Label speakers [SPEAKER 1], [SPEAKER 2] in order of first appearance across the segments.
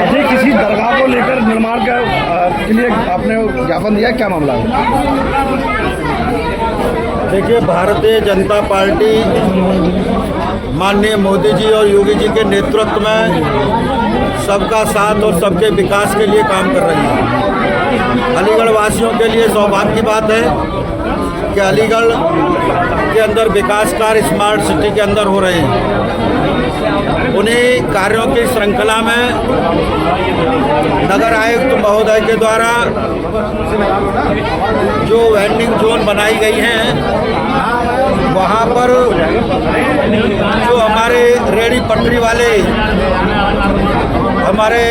[SPEAKER 1] जी, किसी दरगाह को लेकर निर्माण के लिए आपने ज्ञापन दिया, क्या मामला है?
[SPEAKER 2] देखिए, भारतीय जनता पार्टी माननीय मोदी जी और योगी जी के नेतृत्व में सबका साथ और सबके विकास के लिए काम कर रही है। अलीगढ़ वासियों के लिए सौभाग्य की बात है कि अलीगढ़ के अंदर विकास कार्य स्मार्ट सिटी के अंदर हो रहे हैं। उन्हीं कार्यों की श्रृंखला में नगर आयुक्त महोदय के द्वारा जो वेंडिंग जोन बनाई गई हैं, वहाँ पर जो हमारे रेहड़ी पटरी वाले हमारे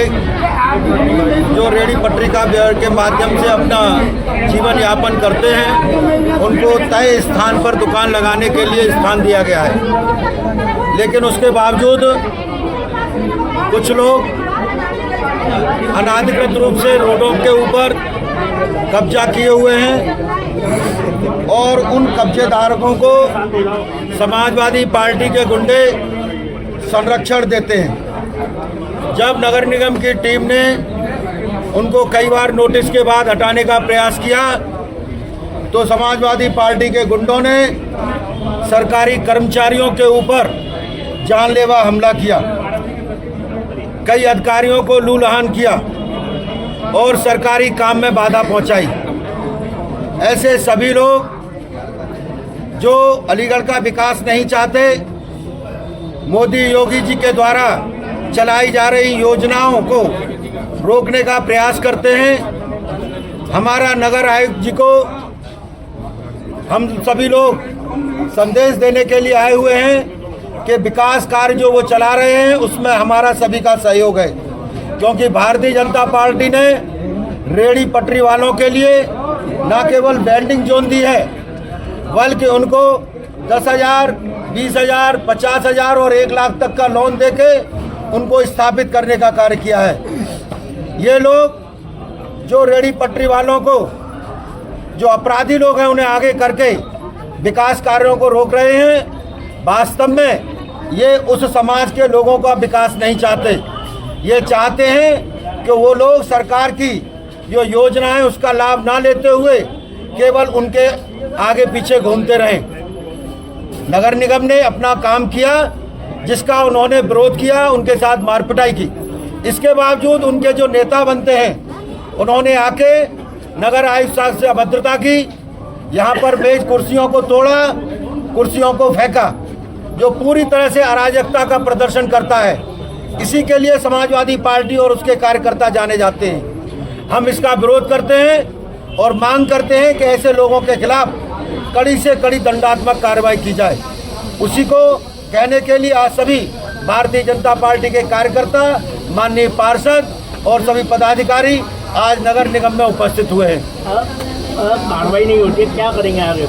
[SPEAKER 2] जो रेहड़ी पटरी का के माध्यम से अपना जीवन यापन करते हैं, उनको तय स्थान पर दुकान लगाने के लिए स्थान दिया गया है। लेकिन उसके बावजूद कुछ लोग अनाधिकृत रूप से रोडों के ऊपर कब्जा किए हुए हैं और उन कब्जेदारों को समाजवादी पार्टी के गुंडे संरक्षण देते हैं। जब नगर निगम की टीम ने उनको कई बार नोटिस के बाद हटाने का प्रयास किया, तो समाजवादी पार्टी के गुंडों ने सरकारी कर्मचारियों के ऊपर जानलेवा हमला किया, कई अधिकारियों को लूलहान किया और सरकारी काम में बाधा पहुंचाई। ऐसे सभी लोग जो अलीगढ़ का विकास नहीं चाहते, मोदी योगी जी के द्वारा चलाई जा रही योजनाओं को रोकने का प्रयास करते हैं। हमारा नगर आयुक्त जी को हम सभी लोग संदेश देने के लिए आए हुए हैं कि विकास कार्य जो वो चला रहे हैं उसमें हमारा सभी का सहयोग है, क्योंकि भारतीय जनता पार्टी ने रेहड़ी पटरी वालों के लिए न केवल वेंडिंग जोन दी है, बल्कि उनको 10,000, 20,000, 50,000 और 1 लाख तक का लोन देके उनको स्थापित करने का कार्य किया है। ये लोग जो रेहड़ी पटरी वालों को, जो अपराधी लोग हैं, उन्हें आगे करके विकास कार्यों को रोक रहे हैं। वास्तव में ये उस समाज के लोगों का विकास नहीं चाहते। ये चाहते हैं कि वो लोग सरकार की जो योजना है उसका लाभ ना लेते हुए केवल उनके आगे पीछे घूमते रहें। नगर निगम ने अपना काम किया, जिसका उन्होंने विरोध किया, उनके साथ मारपिटाई की। इसके बावजूद उनके जो नेता बनते हैं, उन्होंने आके नगर आयुक्त साहब से अभद्रता की, यहाँ पर मेज कुर्सियों को तोड़ा, कुर्सियों को फेंका, जो पूरी तरह से अराजकता का प्रदर्शन करता है। इसी के लिए समाजवादी पार्टी और उसके कार्यकर्ता जाने जाते हैं। हम इसका विरोध करते हैं और मांग करते हैं कि ऐसे लोगों के खिलाफ कड़ी से कड़ी दंडात्मक कार्रवाई की जाए। उसी को कहने के लिए आज सभी भारतीय जनता पार्टी के कार्यकर्ता, माननीय पार्षद और सभी पदाधिकारी आज नगर निगम में उपस्थित हुए हैं।
[SPEAKER 3] कार्रवाई नहीं होती है, क्या करेंगे आगे?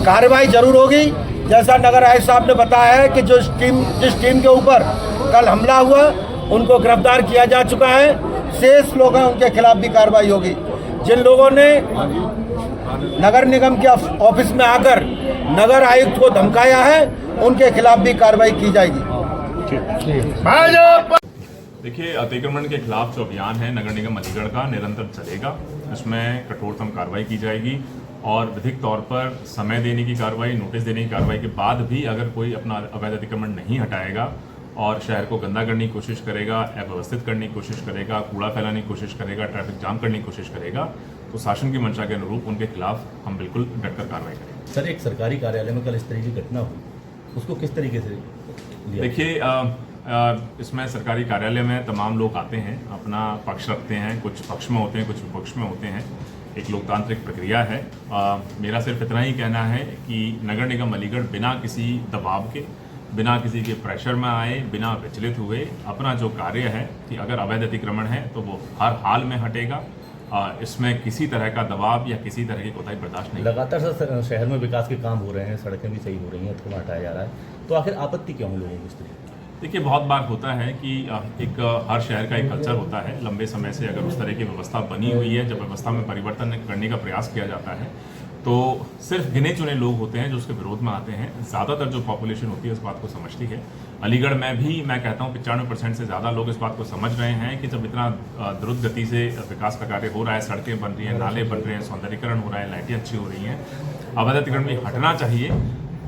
[SPEAKER 2] कार्रवाई जरूर होगी। जैसा नगर आयुक्त साहब ने बताया है कि जिस टीम के ऊपर कल हमला हुआ, उनको गिरफ्तार किया जा चुका है। शेष लोग हैं, उनके खिलाफ भी कार्रवाई होगी। जिन लोगों ने नगर निगम के ऑफिस में आकर नगर आयुक्त को धमकाया है, उनके खिलाफ भी कार्रवाई की जाएगी।
[SPEAKER 4] देखिए, अतिक्रमण के खिलाफ जो अभियान है नगर निगम अलीगढ़ का निरंतर चलेगा। इसमें कठोरतम कार्रवाई की जाएगी और विधिक तौर पर समय देने की कार्रवाई, नोटिस देने की कार्रवाई के बाद भी अगर कोई अपना अवैध अतिक्रमण नहीं हटाएगा और शहर को गंदा करने की कोशिश करेगा, अव्यवस्थित करने की कोशिश करेगा, कूड़ा फैलाने की कोशिश करेगा, ट्रैफिक जाम करने की कोशिश करेगा, तो शासन की मंशा के अनुरूप उनके खिलाफ हम बिल्कुल डटकर कार्रवाई करेंगे।
[SPEAKER 5] सर, एक सरकारी कार्यालय में कल इस तरह की घटना हुई, उसको किस तरीके से लिया?
[SPEAKER 4] देखिए, इसमें सरकारी कार्यालय में तमाम लोग आते हैं, अपना पक्ष रखते हैं, कुछ पक्ष में होते हैं, कुछ विपक्ष में होते हैं। एक लोकतांत्रिक प्रक्रिया है। मेरा सिर्फ इतना ही कहना है कि नगर निगम अलीगढ़ बिना किसी दबाव के, बिना किसी के प्रेशर में आए, बिना विचलित हुए अपना जो कार्य है कि अगर अवैध अतिक्रमण है तो वो हर हाल में हटेगा। इसमें किसी तरह का दबाव या किसी तरह की कोताही बर्दाश्त नहीं।
[SPEAKER 5] लगातार सर शहर में विकास के काम हो रहे हैं, सड़कें भी सही हो रही हैं, अतिक्रमण हटाया जा रहा है, तो आखिर आपत्ति क्यों है लोगों को इस तरीके?
[SPEAKER 4] देखिए, बहुत बार होता है कि एक हर शहर का एक कल्चर होता है। लंबे समय से अगर उस तरह की व्यवस्था बनी हुई है, जब व्यवस्था में परिवर्तन करने का प्रयास किया जाता है तो सिर्फ गिने चुने लोग होते हैं जो उसके विरोध में आते हैं। ज़्यादातर जो पॉपुलेशन होती है इस बात को समझती है। अलीगढ़ में भी मैं कहता हूँ 95% से ज़्यादा लोग इस बात को समझ रहे हैं कि जब इतना द्रुत गति से विकास का कार्य हो रहा है, सड़कें बन रही हैं, नाले बन रहे हैं, सौंदर्यीकरण हो रहा है, लाइटें अच्छी हो रही हैं, अवैध अतिक्रमण भी हटना चाहिए।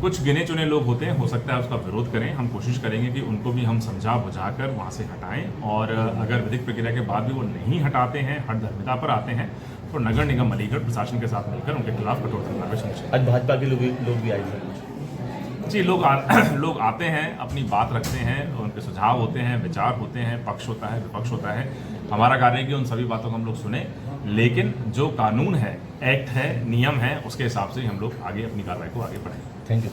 [SPEAKER 4] कुछ गिने चुने लोग होते हैं, हो सकता है उसका विरोध करें। हम कोशिश करेंगे कि उनको भी हम समझा बुझा कर वहाँ से हटाएं, और अगर विधिक प्रक्रिया के बाद भी वो नहीं हटाते हैं, हठधर्मिता पर आते हैं, तो नगर निगम अलीगढ़ प्रशासन के साथ मिलकर उनके खिलाफ कठोर कार्रवाई सुनिश्चित।
[SPEAKER 5] आज भाजपा के लोग भी आए थे
[SPEAKER 4] जी, लोग आते हैं, अपनी बात रखते हैं, उनके सुझाव होते हैं, विचार होते हैं, पक्ष होता है, विपक्ष होता है। हमारा कार्य है कि उन सभी बातों को हम लोग सुने, लेकिन जो कानून है, एक्ट है, नियम है, उसके हिसाब से ही हम लोग आगे अपनी कार्रवाई को आगे बढ़ाएं।
[SPEAKER 5] Thank you.